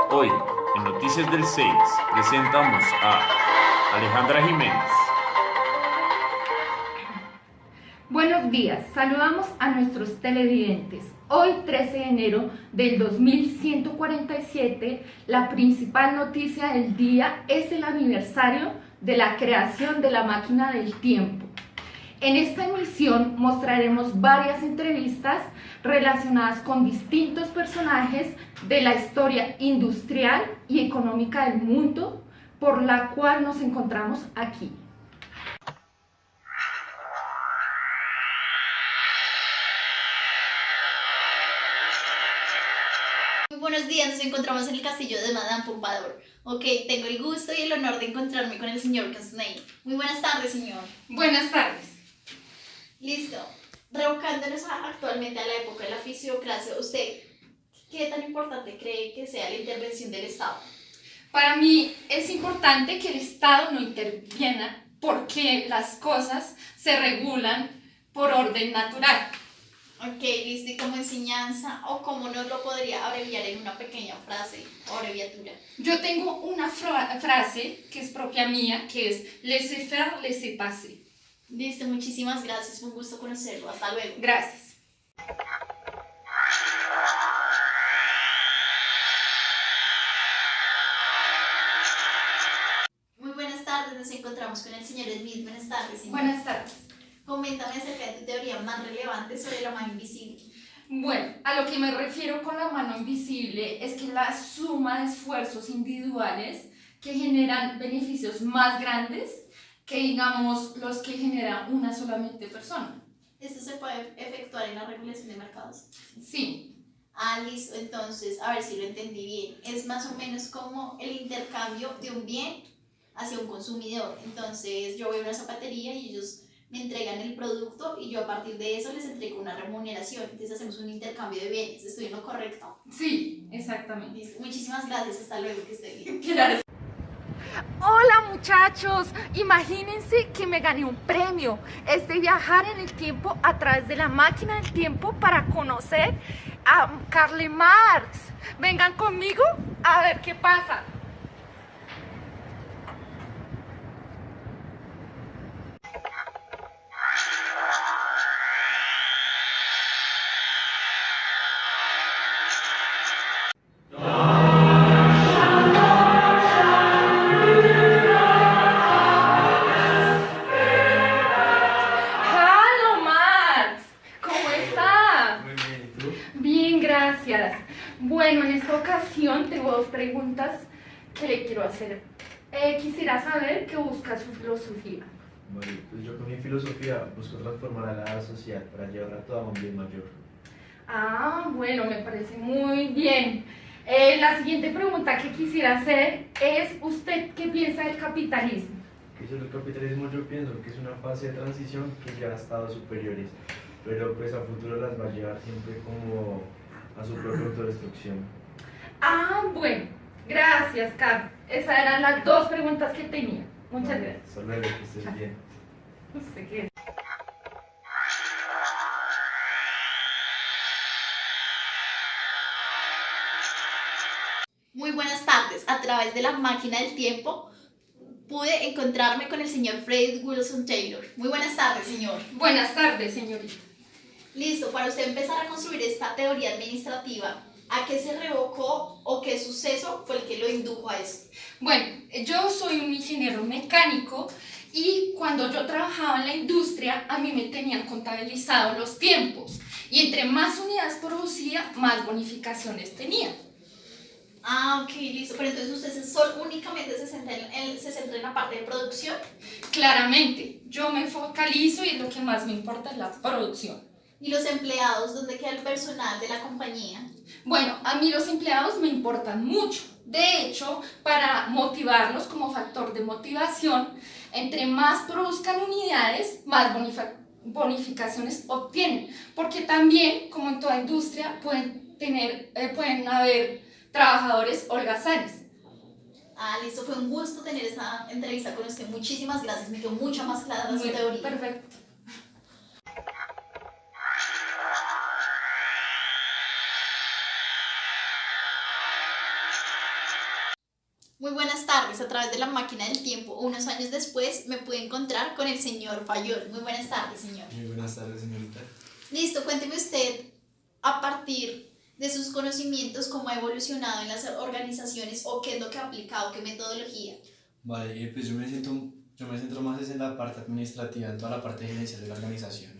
Hoy, en Noticias del 6, presentamos a Alejandra Jiménez. Buenos días, saludamos a nuestros televidentes. Hoy, 13 de enero del 2147, la principal noticia del día es el aniversario de la creación de la máquina del tiempo. En esta emisión mostraremos varias entrevistas relacionadas con distintos personajes de la historia industrial y económica del mundo, por la cual nos encontramos aquí. Muy buenos días, nos encontramos en el castillo de Madame Pompadour. Ok, tengo el gusto y el honor de encontrarme con el señor Consnay. Muy buenas tardes, señor. Buenas tardes. Listo. Revocándonos actualmente a la época de la fisiocracia, ¿usted qué tan importante cree que sea la intervención del Estado? Para mí es importante que el Estado no intervenga porque las cosas se regulan por orden natural. Ok, listo. ¿Y como enseñanza o cómo nos lo podría abreviar en una pequeña frase o abreviatura? Yo tengo una frase que es propia mía, que es laissez faire, laissez passer. Listo, muchísimas gracias. Fue un gusto conocerlo. Hasta luego. Gracias. Muy buenas tardes, nos encontramos con el señor Smith. Buenas tardes, señor. Buenas tardes. Coméntame acerca de tu teoría más relevante sobre la mano invisible. Bueno, a lo que me refiero con la mano invisible es que la suma de esfuerzos individuales que generan beneficios más grandes que, digamos, los que genera una solamente persona. ¿Esto se puede efectuar en la regulación de mercados? Sí. Ah, listo. Entonces, a ver si lo entendí bien. Es más o menos como el intercambio de un bien hacia un consumidor. Entonces, yo voy a una zapatería y ellos me entregan el producto y yo a partir de eso les entrego una remuneración. Entonces, hacemos un intercambio de bienes. ¿Estoy en lo correcto? Sí, exactamente. Listo. Muchísimas gracias. Hasta luego. Que esté bien. Gracias. Hola muchachos, imagínense que me gané un premio, es de viajar en el tiempo a través de la máquina del tiempo para conocer a Karl Marx. Vengan conmigo a ver qué pasa. ¡Halo, Max! ¿Cómo está? Muy bien, ¿y tú? Bien, gracias. Bueno, en esta ocasión tengo dos preguntas que le quiero hacer. Quisiera saber qué busca su filosofía. Bueno, pues yo con mi filosofía busco transformar a la sociedad para llevarla toda a un bien mayor. Ah, bueno, me parece muy bien. La siguiente pregunta que quisiera hacer es, ¿usted qué piensa del capitalismo? Y sobre el capitalismo yo pienso que es una fase de transición que lleva a estados superiores, pero pues a futuro las va a llevar siempre como a su propia autodestrucción. Ah, bueno, gracias, Carlos. Esas eran las dos preguntas que tenía. Muchas Vale, gracias. hasta luego, que estés bien. No sé qué es. Muy buenas tardes. A través de la máquina del tiempo pude encontrarme con el señor Frederick Wilson Taylor. Muy buenas tardes, señor. Buenas tardes, señorita. Listo, para usted empezar a construir esta teoría administrativa, ¿a qué se revocó o qué suceso fue el que lo indujo a eso? Bueno, yo soy un ingeniero mecánico y cuando yo trabajaba en la industria, a mí me tenían contabilizado los tiempos y entre más unidades producía, más bonificaciones tenía. Ah, ok, listo. Pero entonces usted únicamente se centra en la parte de producción. Claramente, yo me focalizo y lo que más me importa es la producción. ¿Y los empleados, dónde queda el personal de la compañía? Bueno, a mí los empleados me importan mucho. De hecho, para motivarlos como factor de motivación, entre más produzcan unidades, más bonificaciones obtienen. Porque también, como en toda industria, pueden haber trabajadores holgazanes. Ah, listo. Fue un gusto tener esta entrevista con usted. Muchísimas gracias. Me quedó mucho más clara su Bueno, teoría. perfecto. buenas tardes. A través de la máquina del tiempo, unos años después, me pude encontrar con el señor Fayol. Muy buenas tardes, señor. Muy buenas tardes, señorita. Listo, cuénteme usted, a partir de sus conocimientos, cómo ha evolucionado en las organizaciones o qué es lo que ha aplicado, qué metodología. Vale, pues yo me centro más es en la parte administrativa, en toda la parte gerencial de la organización.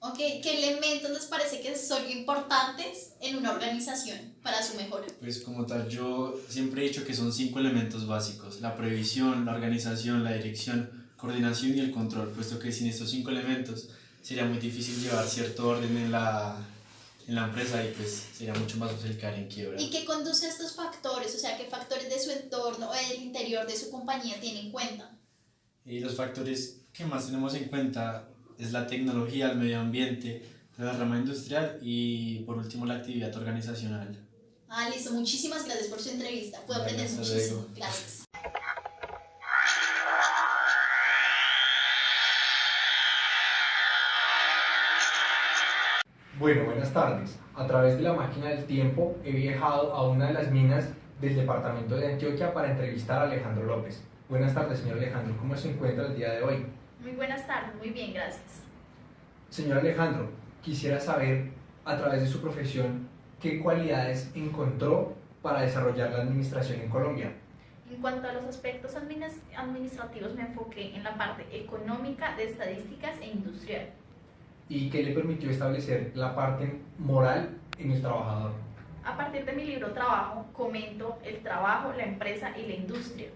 Ok, ¿qué elementos les parece que son importantes en una organización para su mejora? Pues como tal, yo siempre he dicho que son 5 elementos básicos: la previsión, la organización, la dirección, coordinación y el control, puesto que sin estos 5 elementos sería muy difícil llevar cierto orden en la empresa y pues sería mucho más fácil caer en quiebra. ¿Y qué conduce a estos factores? O sea, ¿qué factores de su entorno o del interior de su compañía tiene en cuenta? Y los factores que más tenemos en cuenta es la tecnología, el medio ambiente, la rama industrial y por último la actividad organizacional. Ah, listo. Muchísimas gracias por su entrevista. Puedo Vale, aprender hasta muchísimo. luego. Gracias. Bueno, buenas tardes. A través de la máquina del tiempo he viajado a una de las minas del departamento de Antioquia para entrevistar a Alejandro López. Buenas tardes, señor Alejandro. ¿Cómo se encuentra el día de hoy? Muy buenas tardes, muy bien, gracias. Señor Alejandro, quisiera saber, a través de su profesión, qué cualidades encontró para desarrollar la administración en Colombia. En cuanto a los aspectos administrativos, me enfoqué en la parte económica, de estadísticas e industrial. ¿Y qué le permitió establecer la parte moral en el trabajador? A partir de mi libro Trabajo, comento el trabajo, la empresa y la industria.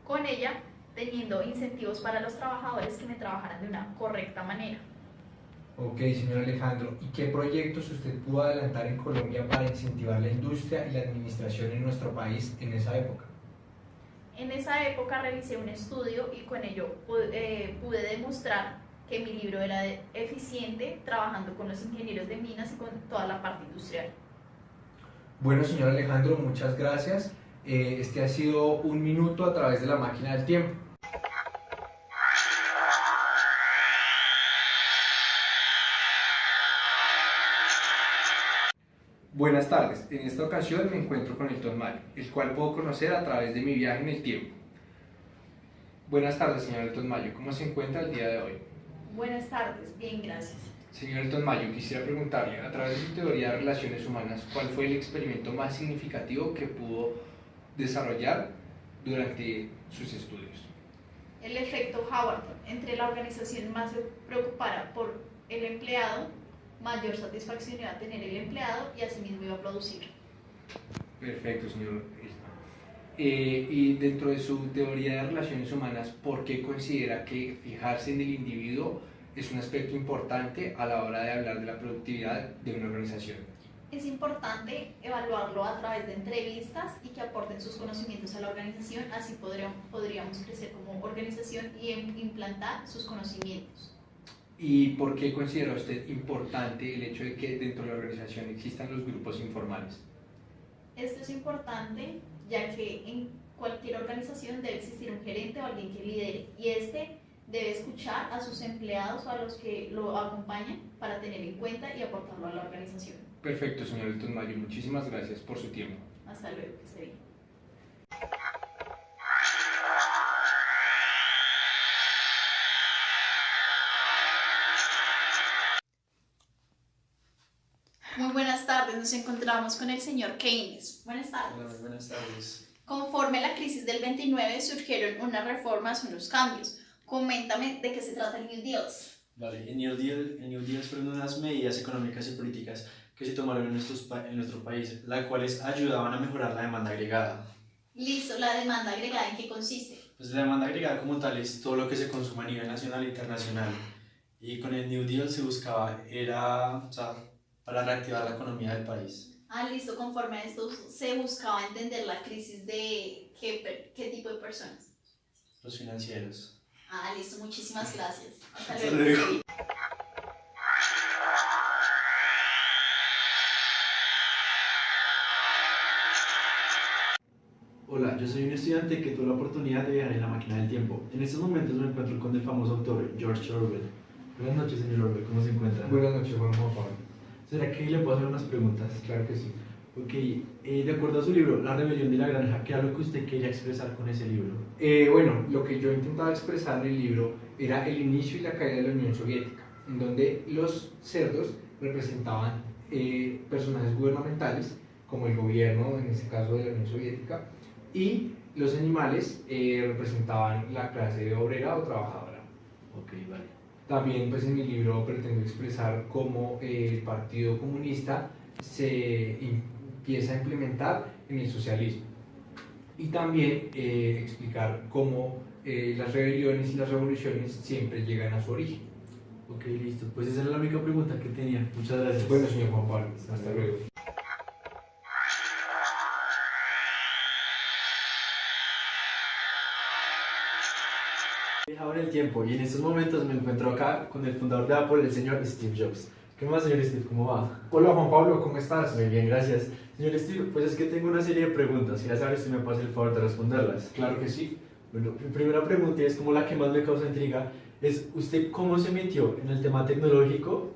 Con ella, teniendo incentivos para los trabajadores que me trabajaran de una correcta manera. Ok, señor Alejandro. ¿Y qué proyectos usted pudo adelantar en Colombia para incentivar la industria y la administración en nuestro país en esa época? En esa época realicé un estudio y con ello pude demostrar que mi libro era eficiente trabajando con los ingenieros de minas y con toda la parte industrial. Bueno, señor Alejandro, muchas gracias. Este ha sido un minuto a través de la máquina del tiempo. Buenas tardes. En esta ocasión me encuentro con Elton Mayo, el cual puedo conocer a través de mi viaje en el tiempo. Buenas tardes, señor Elton Mayo. ¿Cómo se encuentra el día de hoy? Buenas tardes, bien, gracias. Señor Elton Mayo, quisiera preguntarle, a través de su teoría de relaciones humanas, ¿cuál fue el experimento más significativo que pudo desarrollar durante sus estudios? El efecto Howard. Entre la organización más se preocupara por el empleado, mayor satisfacción iba a tener el empleado y asimismo iba a producir. Perfecto, señor. Y dentro de su teoría de relaciones humanas, ¿por qué considera que fijarse en el individuo es un aspecto importante a la hora de hablar de la productividad de una organización? Es importante evaluarlo a través de entrevistas y que aporten sus conocimientos a la organización, así podríamos crecer como organización y implantar sus conocimientos. ¿Y por qué considera usted importante el hecho de que dentro de la organización existan los grupos informales? Esto es importante ya que en cualquier organización debe existir un gerente o alguien que lidere y este debe escuchar a sus empleados o a los que lo acompañan para tener en cuenta y aportarlo a la organización. Perfecto, señor Elton Mayo. Muchísimas gracias por su tiempo. Hasta luego, que esté bien. Muy buenas tardes. Nos encontramos con el señor Keynes. Buenas Hola, tardes. muy buenas tardes. Conforme a la crisis del 29 surgieron unas reformas, unos cambios. Coméntame de qué se trata el New Deals. Vale, el New Deal fueron unas medidas económicas y políticas que se tomaron en nuestro país, las cuales ayudaban a mejorar la demanda agregada. Listo, la demanda agregada, ¿en qué consiste? Pues la demanda agregada como tal es todo lo que se consume a nivel nacional e internacional. Y con el New Deal se buscaba, para reactivar la economía del país. Ah, listo, conforme a esto se buscaba entender la crisis de qué tipo de personas. Los financieros. Ah, listo, muchísimas gracias. Hasta Hasta luego. luego. Hola, yo soy un estudiante que tuvo la oportunidad de viajar en la máquina del tiempo. En estos momentos me encuentro con el famoso autor George Orwell. Buenas noches, señor Orwell, ¿cómo se encuentra? Buenas noches, Juan Pablo. ¿Será que le puedo hacer unas preguntas? Claro que sí. Ok, de acuerdo a su libro, La rebelión de la granja, ¿qué era lo que usted quería expresar con ese libro? Bueno, lo que yo intentaba expresar en el libro era el inicio y la caída de la Unión Soviética, en donde los cerdos representaban personajes gubernamentales, como el gobierno, en este caso de la Unión Soviética, y los animales representaban la clase obrera o trabajadora. Ok, vale. También pues en mi libro pretendo expresar cómo el Partido Comunista se empieza a implementar en el socialismo y también explicar cómo las rebeliones y las revoluciones siempre llegan a su origen. Ok, listo. Pues esa era la única pregunta que tenía. Muchas gracias. Bueno, señor Juan Pablo, hasta luego. Viajaba en el tiempo y en estos momentos me encuentro acá con el fundador de Apple, el señor Steve Jobs. ¿Qué más, señor Steve? ¿Cómo va? Hola Juan Pablo, ¿cómo estás? Muy bien, gracias. Señor Steve, pues es que tengo una serie de preguntas. Quería saber si me puede hacer el favor de responderlas. Claro que sí. Bueno, mi primera pregunta es como la que más me causa intriga. Es, ¿usted cómo se metió en el tema tecnológico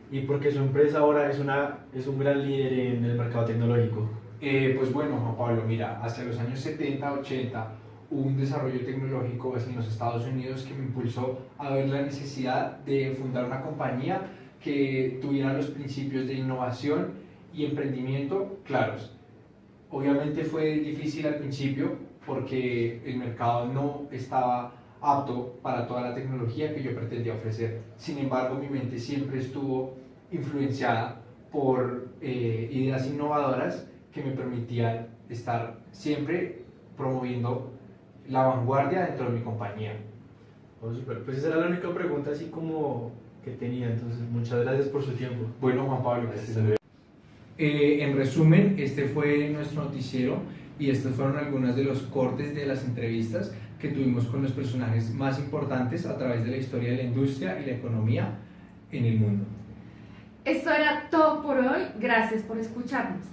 y por qué su empresa ahora es un gran líder en el mercado tecnológico? Pues bueno, Juan Pablo, mira, hacia los años 70, 80 hubo un desarrollo tecnológico en los Estados Unidos que me impulsó a ver la necesidad de fundar una compañía que tuviera los principios de innovación y emprendimiento claros. Obviamente fue difícil al principio porque el mercado no estaba apto para toda la tecnología que yo pretendía ofrecer. Sin embargo, mi mente siempre estuvo influenciada por ideas innovadoras que me permitían estar siempre promoviendo la vanguardia dentro de mi compañía. Oh, super. Pues esa era la única pregunta así como que tenía, entonces muchas gracias por su tiempo. Bueno, Juan Pablo, Hasta luego. en resumen, este fue nuestro noticiero y estos fueron algunos de los cortes de las entrevistas que tuvimos con los personajes más importantes a través de la historia de la industria y la economía en el mundo. Esto era todo por hoy. Gracias por escucharnos.